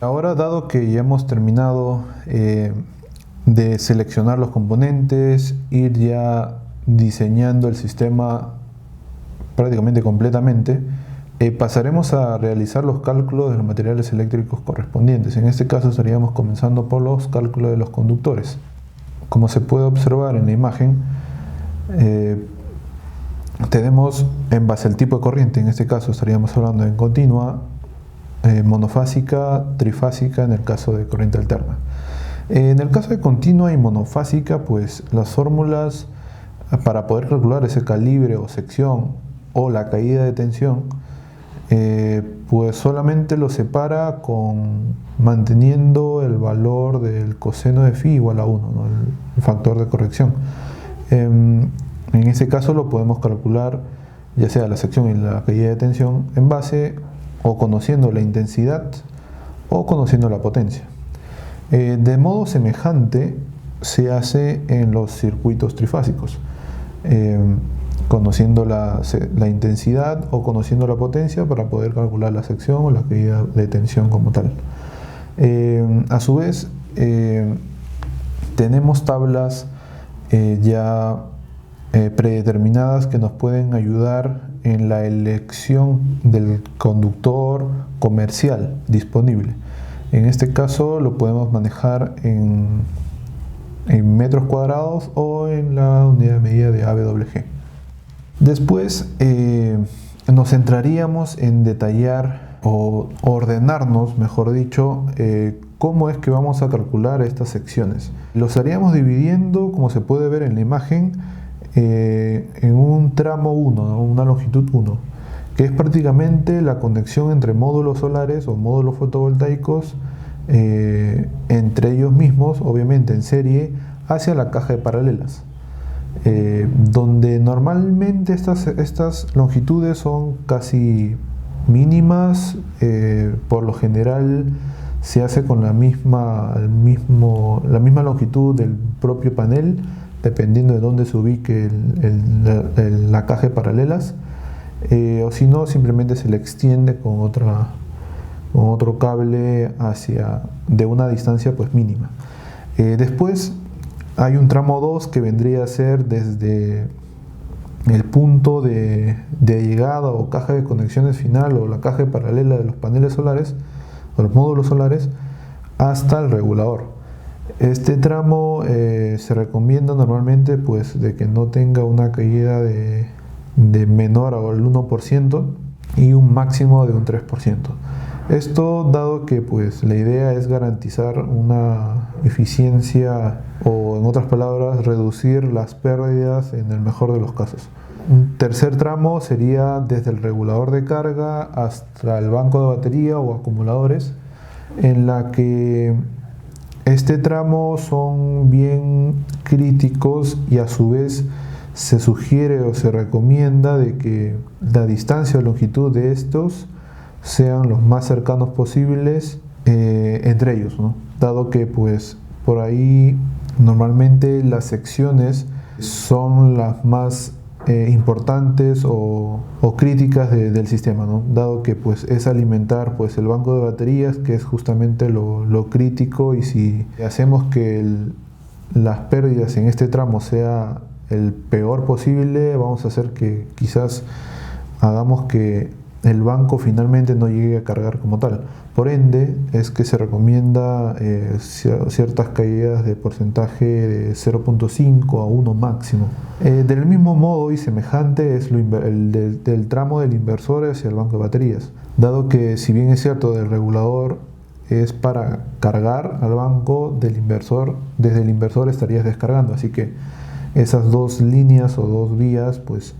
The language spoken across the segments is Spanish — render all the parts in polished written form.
Ahora, dado que ya hemos terminado de seleccionar los componentes, ir ya diseñando el sistema prácticamente completamente, pasaremos a realizar los cálculos de los materiales eléctricos correspondientes. En este caso estaríamos comenzando por los cálculos de los conductores. Como se puede observar en la imagen, tenemos en base al tipo de corriente, en este caso estaríamos hablando en continua, monofásica, trifásica en el caso de corriente alterna. En el caso de continua y monofásica, pues las fórmulas para poder calcular ese calibre o sección o la caída de tensión, pues solamente lo separa manteniendo el valor del coseno de phi igual a 1, ¿no? El factor de corrección. En ese caso lo podemos calcular ya sea la sección y la caída de tensión en base o conociendo la intensidad o conociendo la potencia. De modo semejante se hace en los circuitos trifásicos, conociendo la intensidad o conociendo la potencia para poder calcular la sección o la caída de tensión como tal. A su vez, tenemos tablas ya predeterminadas que nos pueden ayudar en la elección del conductor comercial disponible. En este caso lo podemos manejar en metros cuadrados o en la unidad de medida de AWG. Después nos centraríamos en detallar o ordenarnos, mejor dicho, cómo es que vamos a calcular estas secciones. Lo estaríamos dividiendo, como se puede ver en la imagen, en un tramo 1, ¿no? Una longitud 1, que es prácticamente la conexión entre módulos solares o módulos fotovoltaicos entre ellos mismos, obviamente en serie, hacia la caja de paralelas, donde normalmente estas longitudes son casi mínimas. Por lo general se hace con la misma longitud del propio panel, dependiendo de dónde se ubique la caja de paralelas, o si no, simplemente se le extiende con otro cable de una distancia pues mínima. Después hay un tramo 2 que vendría a ser desde el punto de llegada o caja de conexiones final o la caja de paralela de los paneles solares o los módulos solares hasta el regulador. Este tramo se recomienda normalmente pues de que no tenga una caída de menor al 1% y un máximo de un 3%. Esto dado que pues la idea es garantizar una eficiencia o, en otras palabras, reducir las pérdidas en el mejor de los casos. Un tercer tramo sería desde el regulador de carga hasta el banco de batería o acumuladores, en la que este tramo son bien críticos y a su vez se sugiere o se recomienda de que la distancia o longitud de estos sean los más cercanos posibles entre ellos, ¿no? Dado que pues por ahí normalmente las secciones son las más importantes o críticas del sistema, ¿no? Dado que pues es alimentar pues el banco de baterías, que es justamente lo crítico, y si hacemos que las pérdidas en este tramo sea el peor posible, vamos a hacer que quizás hagamos que el banco finalmente no llegue a cargar como tal. Por ende, es que se recomienda ciertas caídas de porcentaje de 0.5 a 1 máximo. Del mismo modo y semejante es del tramo del inversor hacia el banco de baterías, dado que si bien es cierto del regulador es para cargar al banco, desde el inversor estarías descargando, así que esas dos líneas o dos vías pues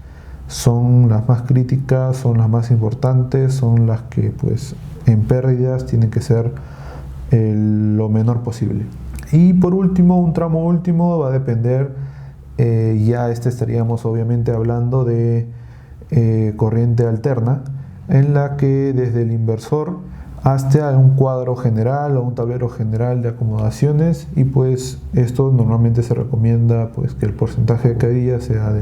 son las más críticas, son las más importantes, son las que pues en pérdidas tienen que ser lo menor posible. Y por último, un tramo último va a depender, ya estaríamos obviamente hablando de corriente alterna, en la que desde el inversor hasta un cuadro general o un tablero general de acomodaciones, y pues esto normalmente se recomienda pues que el porcentaje de caída sea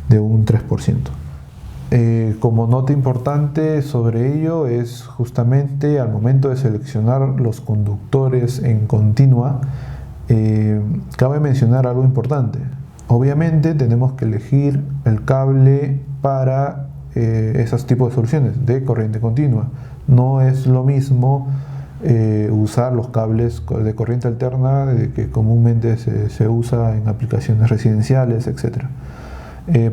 de un 3%. Como nota importante sobre ello es justamente al momento de seleccionar los conductores en continua, cabe mencionar algo importante. Obviamente tenemos que elegir el cable para esos tipos de soluciones de corriente continua. No es lo mismo usar los cables de corriente alterna que comúnmente se usa en aplicaciones residenciales, etc.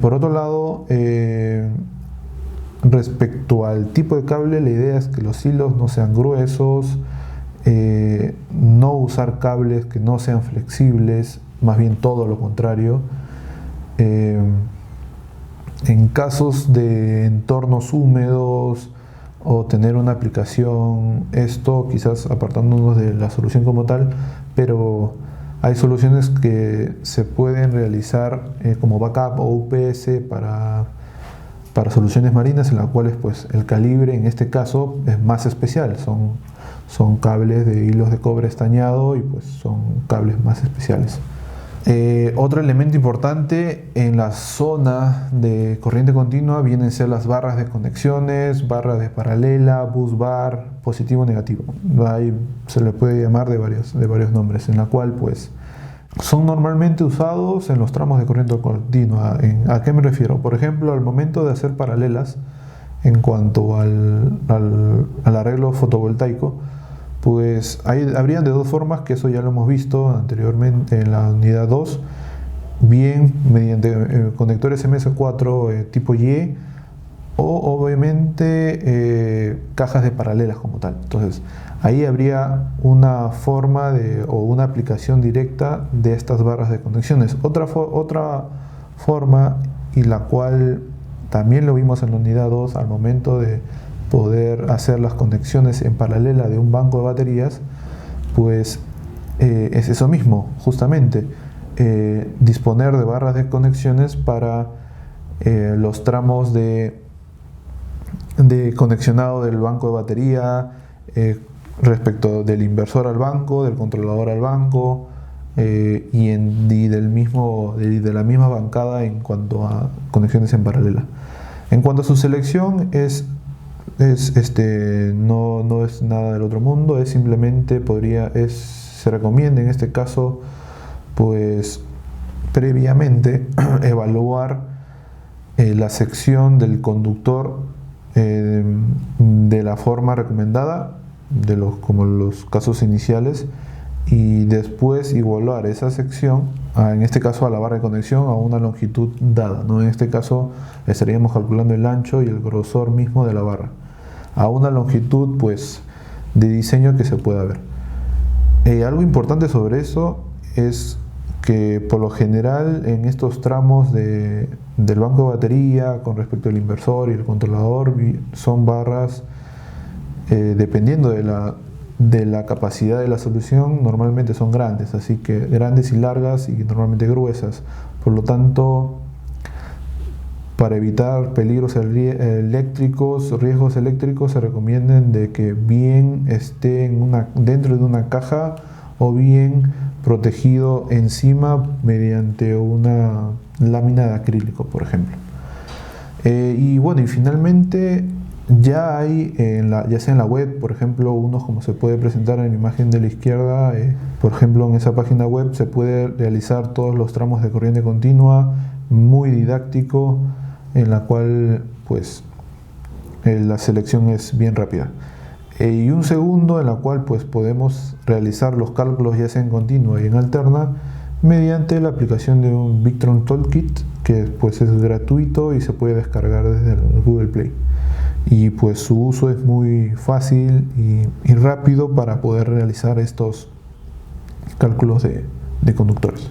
Por otro lado, respecto al tipo de cable, la idea es que los hilos no sean gruesos, no usar cables que no sean flexibles, más bien todo lo contrario. En casos de entornos húmedos o tener una aplicación, esto quizás apartándonos de la solución como tal, pero hay soluciones que se pueden realizar como backup o UPS para soluciones marinas, en las cuales pues el calibre en este caso es más especial, son cables de hilos de cobre estañado y pues son cables más especiales. Otro elemento importante en la zona de corriente continua vienen a ser las barras de conexiones, barras de paralela, bus bar, positivo o negativo. Ahí se le puede llamar de varios nombres, en la cual pues son normalmente usados en los tramos de corriente continua. ¿A qué me refiero? Por ejemplo, al momento de hacer paralelas en cuanto al arreglo fotovoltaico, pues habrían de dos formas, que eso ya lo hemos visto anteriormente en la unidad 2, bien mediante conectores MS4 tipo Y, o obviamente cajas de paralelas como tal. Entonces ahí habría una forma o una aplicación directa de estas barras de conexiones. Otra forma, y la cual también lo vimos en la unidad 2 al momento de poder hacer las conexiones en paralela de un banco de baterías, pues es eso mismo, justamente, disponer de barras de conexiones para los tramos de conexionado del banco de batería, respecto del inversor al banco, del controlador al banco, y de la misma bancada en cuanto a conexiones en paralela. En cuanto a su selección, no es nada del otro mundo, es simplemente se recomienda en este caso pues previamente evaluar la sección del conductor de la forma recomendada, como los casos iniciales, y después igualar esa sección, en este caso a la barra de conexión, a una longitud dada, ¿no? En este caso estaríamos calculando el ancho y el grosor mismo de la barra, a una longitud pues de diseño que se pueda ver. Algo importante sobre eso es que por lo general en estos tramos del banco de batería con respecto al inversor y el controlador son barras, dependiendo de la capacidad de la solución, normalmente son grandes, así que grandes y largas y normalmente gruesas. Por lo tanto, para evitar peligros riesgos eléctricos, se recomiendan de que bien esté dentro de una caja o bien protegido encima mediante una lámina de acrílico, por ejemplo. Y finalmente ya hay, ya sea en la web, por ejemplo, como se puede presentar en la imagen de la izquierda, por ejemplo, en esa página web se puede realizar todos los tramos de corriente continua, muy didáctico, en la cual pues la selección es bien rápida. Y un segundo en la cual pues podemos realizar los cálculos ya sea en continua y en alterna mediante la aplicación de un Victron Toolkit, que pues es gratuito y se puede descargar desde el Google Play. Y pues su uso es muy fácil y rápido para poder realizar estos cálculos de conductores.